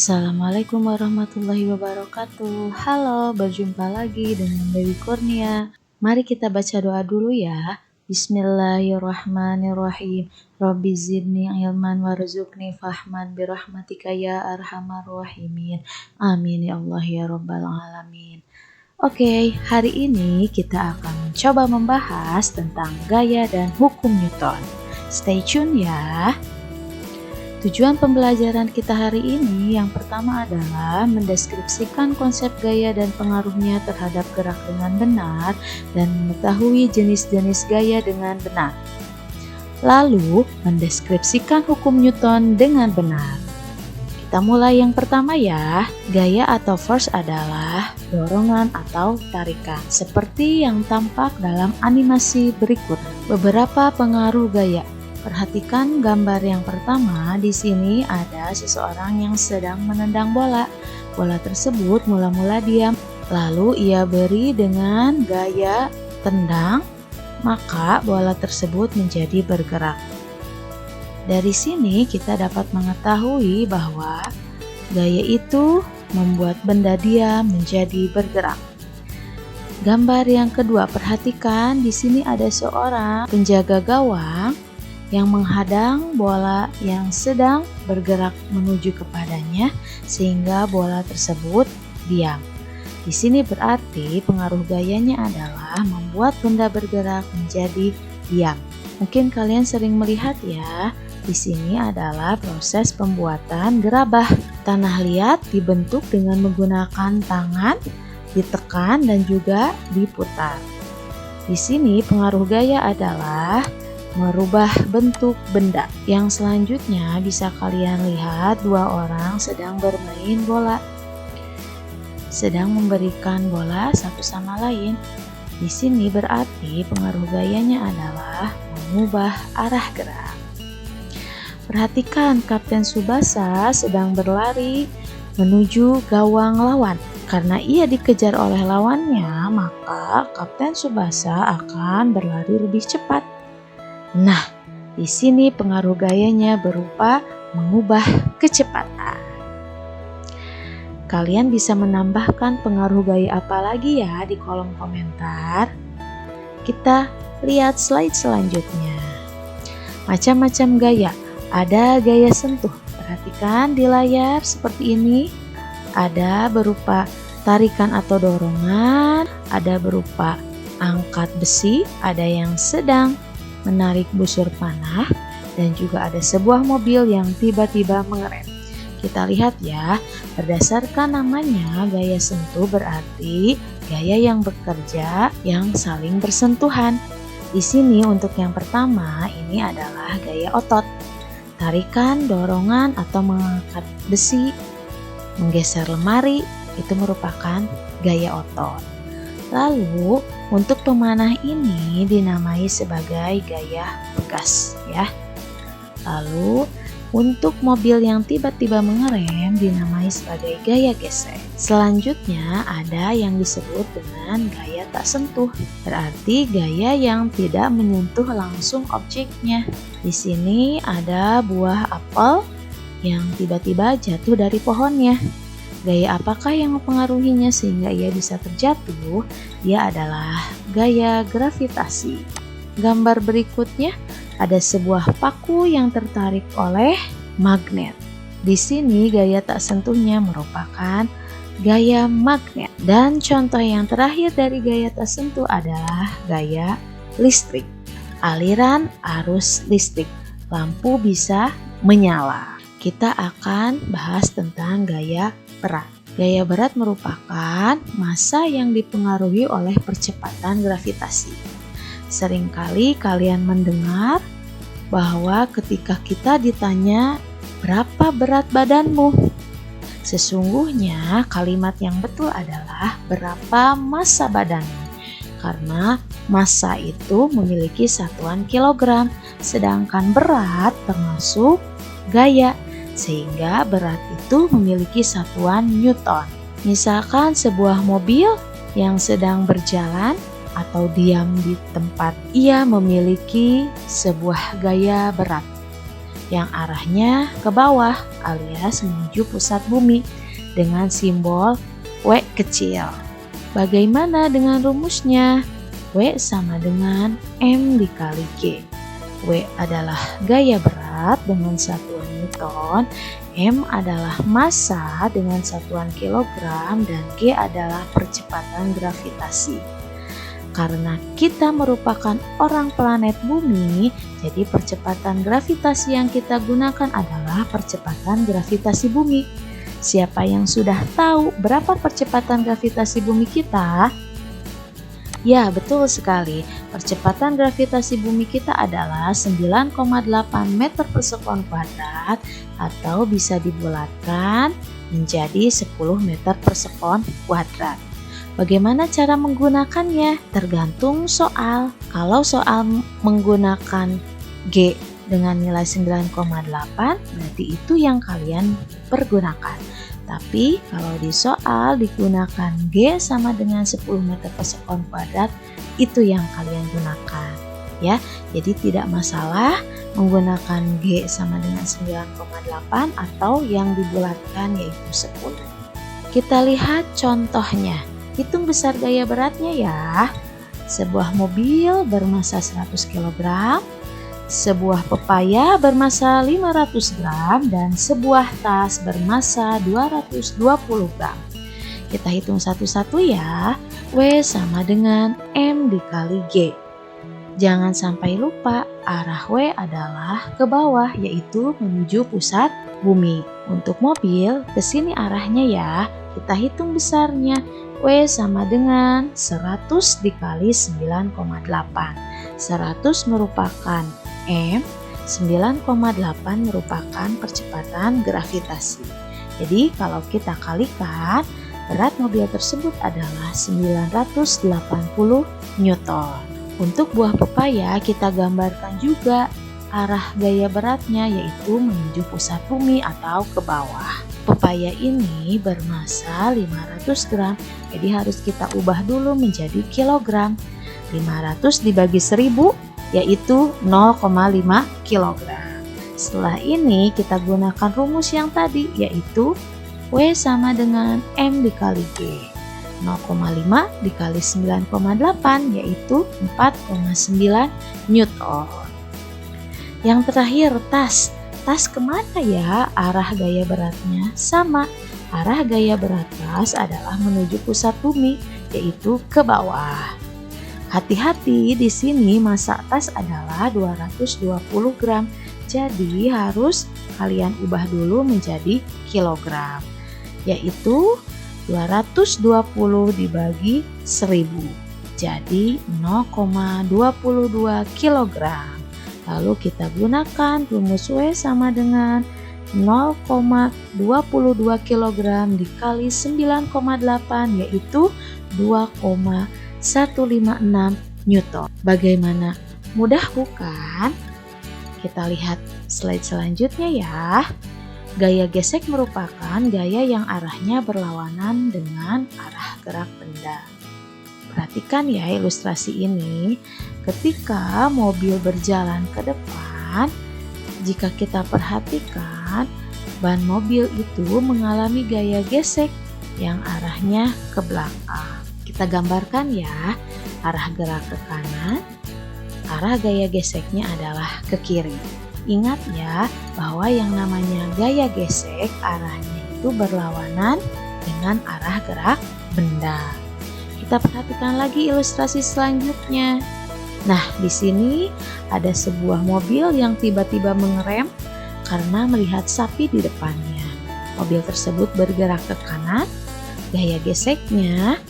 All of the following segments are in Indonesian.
Assalamualaikum warahmatullahi wabarakatuh. Halo, berjumpa lagi dengan Dewi Kurnia. Mari kita baca doa dulu ya. Bismillahirrahmanirrahim. Rabbi zidni ilman warzuqni fahman birahmatika ya arhamar rahimin. Amin ya Allah ya rabbal alamin. Oke, hari ini kita akan mencoba membahas tentang gaya dan hukum Newton. Stay tune ya. Tujuan pembelajaran kita hari ini yang pertama adalah mendeskripsikan konsep gaya dan pengaruhnya terhadap gerak dengan benar dan mengetahui jenis-jenis gaya dengan benar. Lalu, mendeskripsikan hukum Newton dengan benar. Kita mulai yang pertama ya. Gaya atau force adalah dorongan atau tarikan, seperti yang tampak dalam animasi berikut. Beberapa pengaruh gaya. Perhatikan gambar yang pertama. Di sini ada seseorang yang sedang menendang bola. Bola tersebut mula-mula diam, lalu ia beri dengan gaya tendang, maka bola tersebut menjadi bergerak. Dari sini kita dapat mengetahui bahwa gaya itu membuat benda diam menjadi bergerak. Gambar yang kedua, perhatikan di sini ada seorang penjaga gawang yang menghadang bola yang sedang bergerak menuju kepadanya sehingga bola tersebut diam. Di sini berarti pengaruh gayanya adalah membuat benda bergerak menjadi diam. Mungkin kalian sering melihat ya, di sini adalah proses pembuatan gerabah. Tanah liat dibentuk dengan menggunakan tangan, ditekan dan juga diputar. Di sini pengaruh gaya adalah merubah bentuk benda. Yang selanjutnya bisa kalian lihat dua orang sedang bermain bola, sedang memberikan bola satu sama lain. Di sini berarti pengaruh gayanya adalah mengubah arah gerak. Perhatikan Kapten Tsubasa sedang berlari menuju gawang lawan. Karena ia dikejar oleh lawannya, maka Kapten Tsubasa akan berlari lebih cepat. Nah, di sini pengaruh gayanya berupa mengubah kecepatan. Kalian bisa menambahkan pengaruh gaya apa lagi ya di kolom komentar. Kita lihat slide selanjutnya. Macam-macam gaya. Ada gaya sentuh. Perhatikan di layar seperti ini. Ada berupa tarikan atau dorongan, ada berupa angkat besi, ada yang sedang menarik busur panah, dan juga ada sebuah mobil yang tiba-tiba mengerem. Kita lihat ya, berdasarkan namanya gaya sentuh berarti gaya yang bekerja yang saling bersentuhan. Di sini untuk yang pertama ini adalah gaya otot. Tarikan, dorongan atau mengangkat besi, menggeser lemari itu merupakan gaya otot. Lalu untuk pemanah ini dinamai sebagai gaya pegas ya. Lalu untuk mobil yang tiba-tiba mengerem dinamai sebagai gaya gesek. Selanjutnya ada yang disebut dengan gaya tak sentuh. Berarti gaya yang tidak menyentuh langsung objeknya. Di sini ada buah apel yang tiba-tiba jatuh dari pohonnya. Gaya apakah yang mempengaruhinya sehingga ia bisa terjatuh? Dia adalah gaya gravitasi. Gambar berikutnya ada sebuah paku yang tertarik oleh magnet. Di sini gaya tak sentuhnya merupakan gaya magnet. Dan contoh yang terakhir dari gaya tak sentuh adalah gaya listrik. Aliran arus listrik. Lampu bisa menyala. Kita akan bahas tentang gaya berat. Gaya berat merupakan massa yang dipengaruhi oleh percepatan gravitasi. Seringkali kalian mendengar bahwa ketika kita ditanya berapa berat badanmu, sesungguhnya kalimat yang betul adalah berapa massa badanmu. Karena massa itu memiliki satuan kilogram, sedangkan berat termasuk gaya. Sehingga berat itu memiliki satuan Newton. Misalkan sebuah mobil yang sedang berjalan atau diam di tempat, ia memiliki sebuah gaya berat. yang arahnya ke bawah alias menuju pusat bumi dengan simbol W kecil. Bagaimana dengan rumusnya? W sama dengan M dikali G. W adalah gaya berat dengan satuan Newton, M adalah massa dengan satuan kilogram, dan G adalah percepatan gravitasi. Karena kita merupakan orang planet bumi, jadi percepatan gravitasi yang kita gunakan adalah percepatan gravitasi bumi. Siapa yang sudah tahu berapa percepatan gravitasi bumi kita? Ya, betul sekali. Percepatan gravitasi bumi kita adalah 9,8 meter per sekon kuadrat, atau bisa dibulatkan menjadi 10 meter per sekon kuadrat. Bagaimana cara menggunakannya? Tergantung soal. Kalau soal menggunakan G dengan nilai 9,8, berarti itu yang kalian pergunakan. Tapi kalau di soal digunakan G sama dengan 10 meter per sekon kuadrat, itu yang kalian gunakan. Ya, jadi tidak masalah menggunakan G sama dengan 9,8 atau yang dibulatkan yaitu 10. Kita lihat contohnya. Hitung besar gaya beratnya ya. Sebuah mobil bermasa 100 kg, sebuah pepaya bermasa 500 gram, dan sebuah tas bermasa 220 gram. Kita hitung satu-satu ya. W sama dengan M dikali G. Jangan sampai lupa arah W adalah ke bawah, yaitu menuju pusat bumi. Untuk mobil, ke sini arahnya ya. Kita hitung besarnya. W sama dengan 100 dikali 9,8. 100 merupakan M, 9,8 merupakan percepatan gravitasi. Jadi kalau kita kalikan, berat mobil tersebut adalah 980 Newton. Untuk buah pepaya kita gambarkan juga arah gaya beratnya, yaitu menuju pusat bumi atau ke bawah. Pepaya ini bermasa 500 gram, jadi harus kita ubah dulu menjadi kilogram. 500 dibagi 1000 yaitu 0,5 kilogram. Setelah ini kita gunakan rumus yang tadi, yaitu W sama dengan M dikali G. 0,5 dikali 9,8 yaitu 4,9 Newton. Yang terakhir, tas. Tas kemana ya arah gaya beratnya? Sama, arah gaya berat tas adalah menuju pusat bumi, yaitu ke bawah. Hati-hati, di sini massa tas adalah 220 gram, jadi harus kalian ubah dulu menjadi kilogram, yaitu 220 dibagi 1000, jadi 0,22 kilogram. Lalu kita gunakan rumus W sama dengan 0,22 kg dikali 9,8 yaitu 2,156 Newton. Bagaimana? Mudah bukan? Kita lihat slide selanjutnya ya. Gaya gesek merupakan gaya yang arahnya berlawanan dengan arah gerak benda. Perhatikan ya ilustrasi ini. Ketika mobil berjalan ke depan, jika kita perhatikan, ban mobil itu mengalami gaya gesek yang arahnya ke belakang. Kita gambarkan ya, arah gerak ke kanan, arah gaya geseknya adalah ke kiri. Ingat ya, bahwa yang namanya gaya gesek arahnya itu berlawanan dengan arah gerak benda. Kita perhatikan lagi ilustrasi selanjutnya. Nah, di sini ada sebuah mobil yang tiba-tiba mengerem karena melihat sapi di depannya. Mobil tersebut bergerak ke kanan, gaya geseknya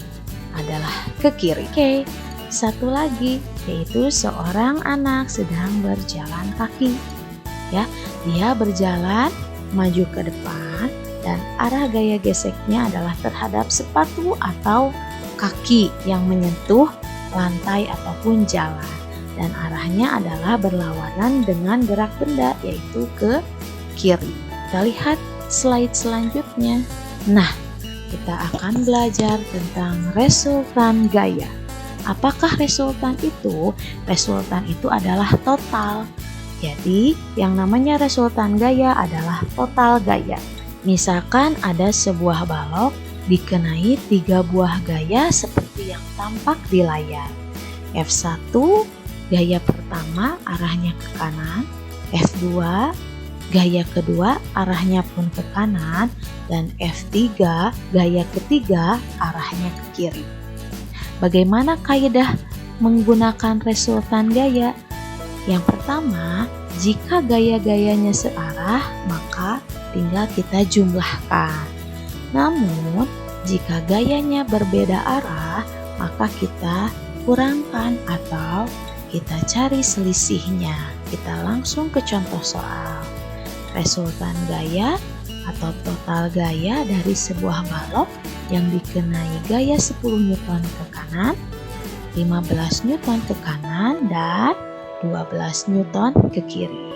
adalah ke kiri. Oke, satu lagi, yaitu seorang anak sedang berjalan kaki. Ya, dia berjalan maju ke depan dan arah gaya geseknya adalah terhadap sepatu atau kaki yang menyentuh lantai ataupun jalan, dan arahnya adalah berlawanan dengan gerak benda yaitu ke kiri. Kita lihat slide selanjutnya. Nah, kita akan belajar tentang resultan gaya. Apakah resultan itu? Resultan itu adalah total. Jadi, yang namanya resultan gaya adalah total gaya. Misalkan ada sebuah balok dikenai 3 buah gaya seperti yang tampak di layar. F1, gaya pertama arahnya ke kanan, F2, gaya kedua arahnya pun ke kanan, dan F3, gaya ketiga arahnya ke kiri. Bagaimana kaidah menggunakan resultan gaya? Yang pertama, jika gaya-gayanya searah, maka tinggal kita jumlahkan. Namun, jika gayanya berbeda arah, maka kita kurangkan atau kita cari selisihnya. Kita langsung ke contoh soal. Resultan gaya atau total gaya dari sebuah balok yang dikenai gaya 10 Newton ke kanan, 15 Newton ke kanan, dan 12 Newton ke kiri.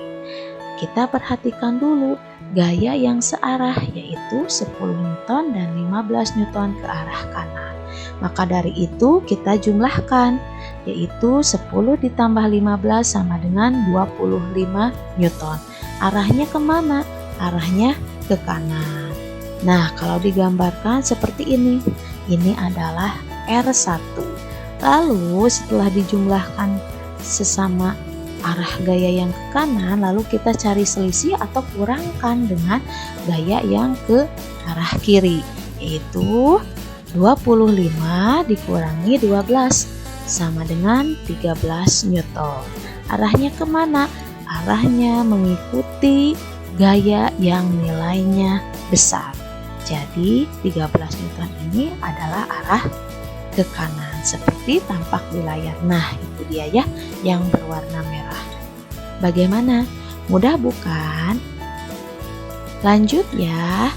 Kita perhatikan dulu gaya yang searah, yaitu 10 Newton dan 15 Newton ke arah kanan. Maka dari itu kita jumlahkan, yaitu 10 ditambah 15 sama dengan 25 Newton. Arahnya kemana? Arahnya ke kanan. Nah, kalau digambarkan seperti ini adalah R1. Lalu setelah dijumlahkan sesama arah gaya yang ke kanan, lalu kita cari selisih atau kurangkan dengan gaya yang ke arah kiri, yaitu 25 dikurangi 12 sama dengan 13 Newton. Arahnya kemana? Arahnya mengikuti gaya yang nilainya besar. Jadi 13 Newton ini adalah arah ke kanan seperti tampak di layar. Nah, itu dia ya yang berwarna merah. Bagaimana? Mudah bukan? Lanjut ya.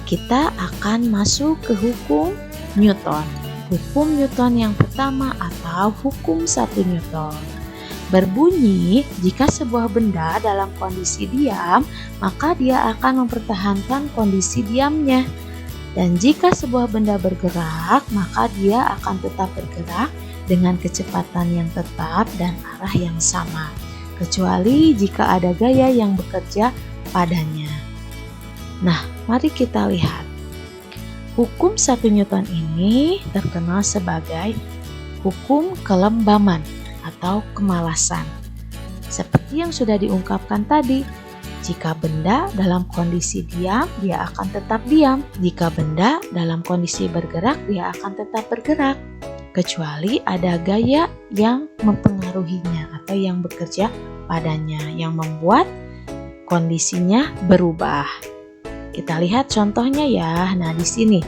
Kita akan masuk ke hukum Newton. Hukum Newton yang pertama atau hukum 1 Newton. Berbunyi, jika sebuah benda dalam kondisi diam, maka dia akan mempertahankan kondisi diamnya. Dan jika sebuah benda bergerak, maka dia akan tetap bergerak dengan kecepatan yang tetap dan arah yang sama, kecuali jika ada gaya yang bekerja padanya. Nah, mari kita lihat. Hukum 1 Newton ini terkenal sebagai hukum kelembaman atau kemalasan. Seperti yang sudah diungkapkan tadi, jika benda dalam kondisi diam, dia akan tetap diam. Jika benda dalam kondisi bergerak, dia akan tetap bergerak. Kecuali ada gaya yang mempengaruhinya atau yang bekerja padanya, yang membuat kondisinya berubah. Kita lihat contohnya ya. Nah, di sini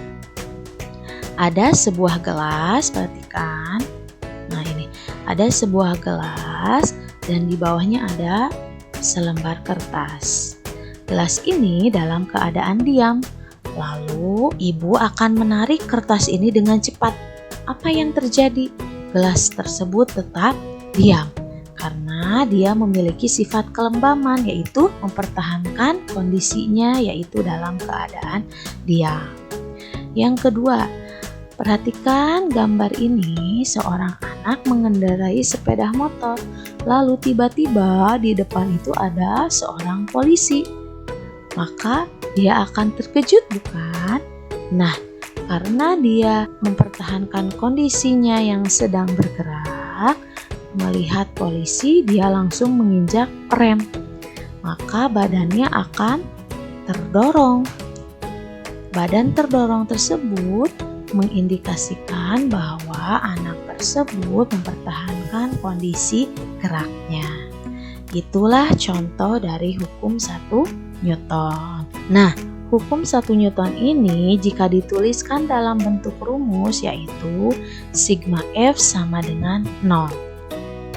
ada sebuah gelas, perhatikan. Nah, ini ada sebuah gelas dan di bawahnya ada selembar kertas. Gelas ini dalam keadaan diam. Lalu ibu akan menarik kertas ini dengan cepat. Apa yang terjadi? Gelas tersebut tetap diam karena dia memiliki sifat kelembaman, yaitu mempertahankan kondisinya, yaitu dalam keadaan diam. Yang kedua, perhatikan gambar ini. Seorang anak mengendarai sepeda motor. Lalu tiba-tiba di depan itu ada seorang polisi. Maka dia akan terkejut, bukan? Nah, karena dia mempertahankan kondisinya yang sedang bergerak, melihat polisi, dia langsung menginjak rem. Maka badannya akan terdorong. Badan terdorong tersebut mengindikasikan bahwa anak tersebut mempertahankan kondisi geraknya. Itulah contoh dari hukum 1 Newton. Nah, hukum 1 Newton ini jika dituliskan dalam bentuk rumus, yaitu sigma F sama dengan 0.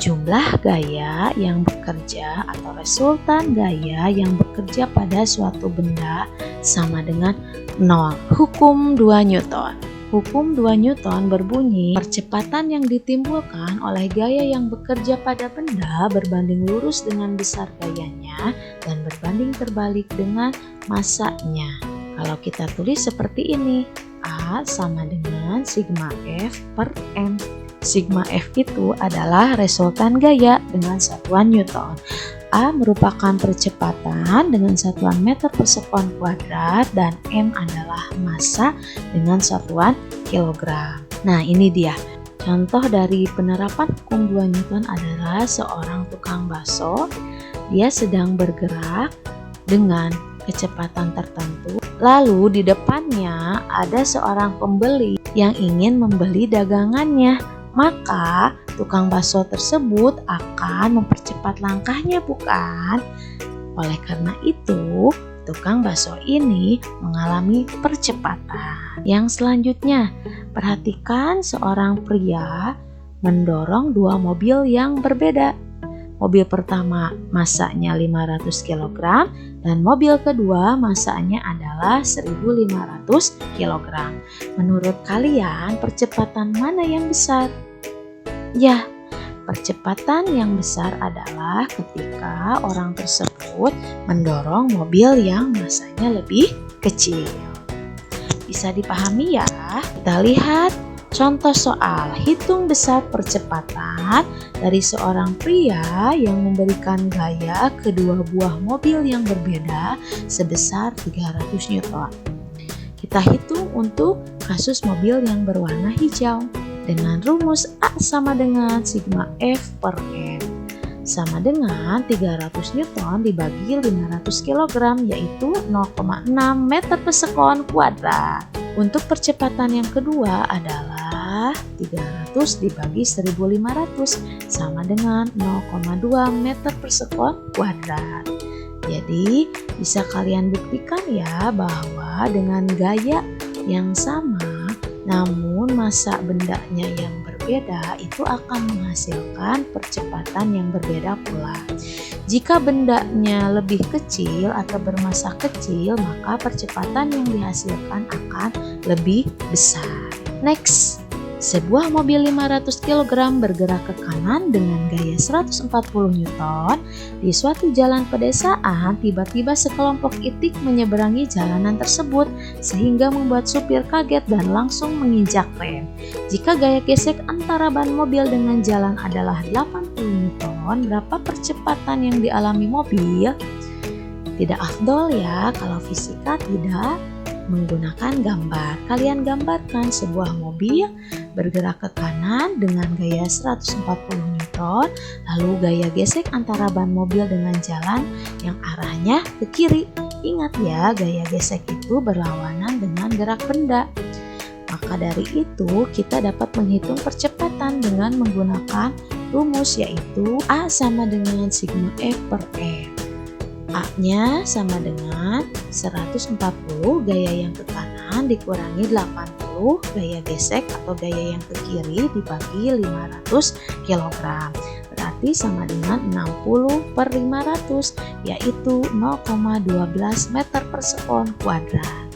Jumlah gaya yang bekerja atau resultan gaya yang bekerja pada suatu benda sama dengan 0. Hukum 2 Newton. Hukum 2 Newton berbunyi, percepatan yang ditimbulkan oleh gaya yang bekerja pada benda berbanding lurus dengan besar gayanya dan berbanding terbalik dengan masanya. Kalau kita tulis seperti ini, A sama dengan sigma F per M. Sigma F itu adalah resultan gaya dengan satuan Newton. A merupakan percepatan dengan satuan meter per sekon kuadrat dan M adalah massa dengan satuan kilogram. Nah, ini dia. Contoh dari penerapan hukum 2 Newton adalah seorang tukang bakso. Dia sedang bergerak dengan kecepatan tertentu. Lalu di depannya ada seorang pembeli yang ingin membeli dagangannya. Maka tukang bakso tersebut akan mempercepat langkahnya, bukan? Oleh karena itu, tukang bakso ini mengalami percepatan. Yang selanjutnya, perhatikan seorang pria mendorong dua mobil yang berbeda. Mobil pertama massanya 500 kg dan mobil kedua massanya adalah 1500 kg. Menurut kalian, percepatan mana yang besar? Ya, percepatan yang besar adalah ketika orang tersebut mendorong mobil yang massanya lebih kecil. Bisa dipahami ya? Kita lihat contoh soal hitung besar percepatan dari seorang pria yang memberikan gaya kedua buah mobil yang berbeda sebesar 300 Newton. Kita hitung untuk kasus mobil yang berwarna hijau dengan rumus A sama dengan sigma F per M sama dengan 300 Newton dibagi 500 kg yaitu 0,6 meter per sekon kuadrat. Untuk percepatan yang kedua adalah 300 dibagi 1500 sama dengan 0,2 meter per sekon kuadrat. Jadi bisa kalian buktikan ya bahwa dengan gaya yang sama namun massa bendanya yang berbeda itu akan menghasilkan percepatan yang berbeda pula. Jika bendanya lebih kecil atau bermassa kecil, maka percepatan yang dihasilkan akan lebih besar. Next, sebuah mobil 500 kg bergerak ke kanan dengan gaya 140 Newton di suatu jalan pedesaan. Tiba-tiba sekelompok itik menyeberangi jalanan tersebut sehingga membuat supir kaget dan langsung menginjak rem. Jika gaya gesek antara ban mobil dengan jalan adalah 80 Newton, berapa percepatan yang dialami mobil? Tidak afdol ya kalau fisika tidak menggunakan gambar. Kalian gambarkan sebuah mobil bergerak ke kanan dengan gaya 140 Newton, lalu gaya gesek antara ban mobil dengan jalan yang arahnya ke kiri. Ingat ya, gaya gesek itu berlawanan dengan gerak benda. Maka dari itu kita dapat menghitung percepatan dengan menggunakan rumus yaitu A sama dengan sigma F per M. A-nya sama dengan 140 gaya yang ke kanan dikurangi 80 gaya gesek atau gaya yang ke kiri dibagi 500 kg. Berarti sama dengan 60 per 500 yaitu 0,12 meter per sekon kuadrat.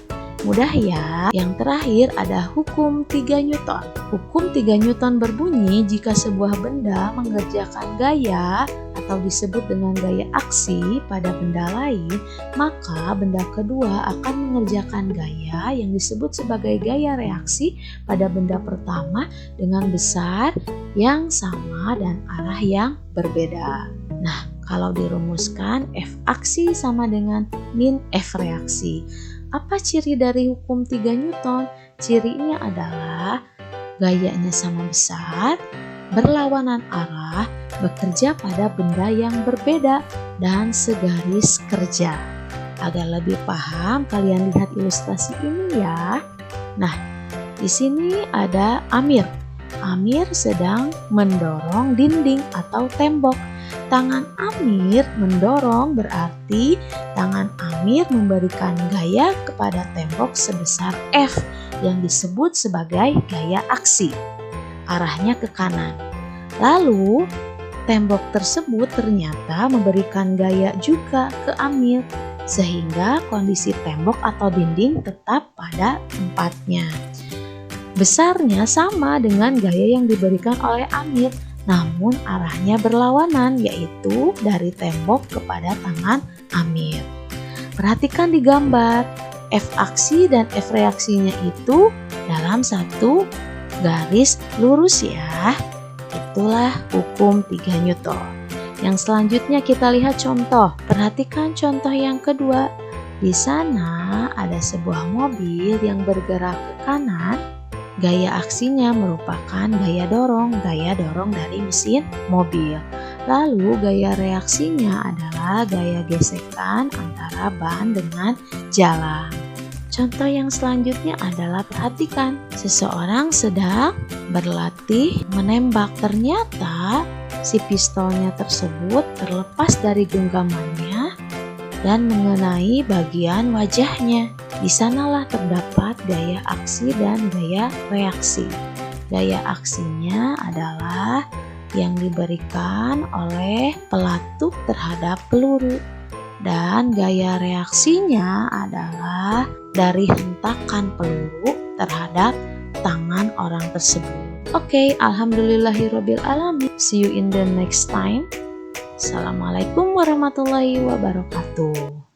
Mudah ya. Yang terakhir ada hukum 3 Newton. Hukum 3 Newton berbunyi jika sebuah benda mengerjakan gaya atau disebut dengan gaya aksi pada benda lain, maka benda kedua akan mengerjakan gaya yang disebut sebagai gaya reaksi pada benda pertama dengan besar yang sama dan arah yang berbeda. Nah, kalau dirumuskan F aksi sama dengan min F reaksi. Apa ciri dari hukum 3 Newton? Cirinya adalah gayanya sama besar, berlawanan arah, bekerja pada benda yang berbeda, dan segaris kerja. Agar lebih paham, kalian lihat ilustrasi ini ya. Nah, di sini ada Amir. Amir sedang mendorong dinding atau tembok. Tangan Amir mendorong berarti tangan Amir memberikan gaya kepada tembok sebesar F yang disebut sebagai gaya aksi. Arahnya ke kanan. Lalu tembok tersebut ternyata memberikan gaya juga ke Amir sehingga kondisi tembok atau dinding tetap pada tempatnya. Besarnya sama dengan gaya yang diberikan oleh Amir, namun arahnya berlawanan yaitu dari tembok kepada tangan Amir. Perhatikan di gambar, F aksi dan F reaksinya itu dalam satu garis lurus ya. Itulah hukum 3 Newton. Yang selanjutnya kita lihat contoh. Perhatikan contoh yang kedua. Di sana ada sebuah mobil yang bergerak ke kanan. Gaya aksinya merupakan gaya dorong dari mesin mobil. Lalu gaya reaksinya adalah gaya gesekan antara ban dengan jalan. Contoh yang selanjutnya adalah perhatikan, seseorang sedang berlatih menembak. Ternyata si pistolnya tersebut terlepas dari genggamannya dan mengenai bagian wajahnya. Di sanalah terdapat gaya aksi dan gaya reaksi. Gaya aksinya adalah yang diberikan oleh pelatuk terhadap peluru. Dan gaya reaksinya adalah dari hentakan peluru terhadap tangan orang tersebut. Oke, alhamdulillahirabbil alamin. See you in the next time. Assalamualaikum warahmatullahi wabarakatuh.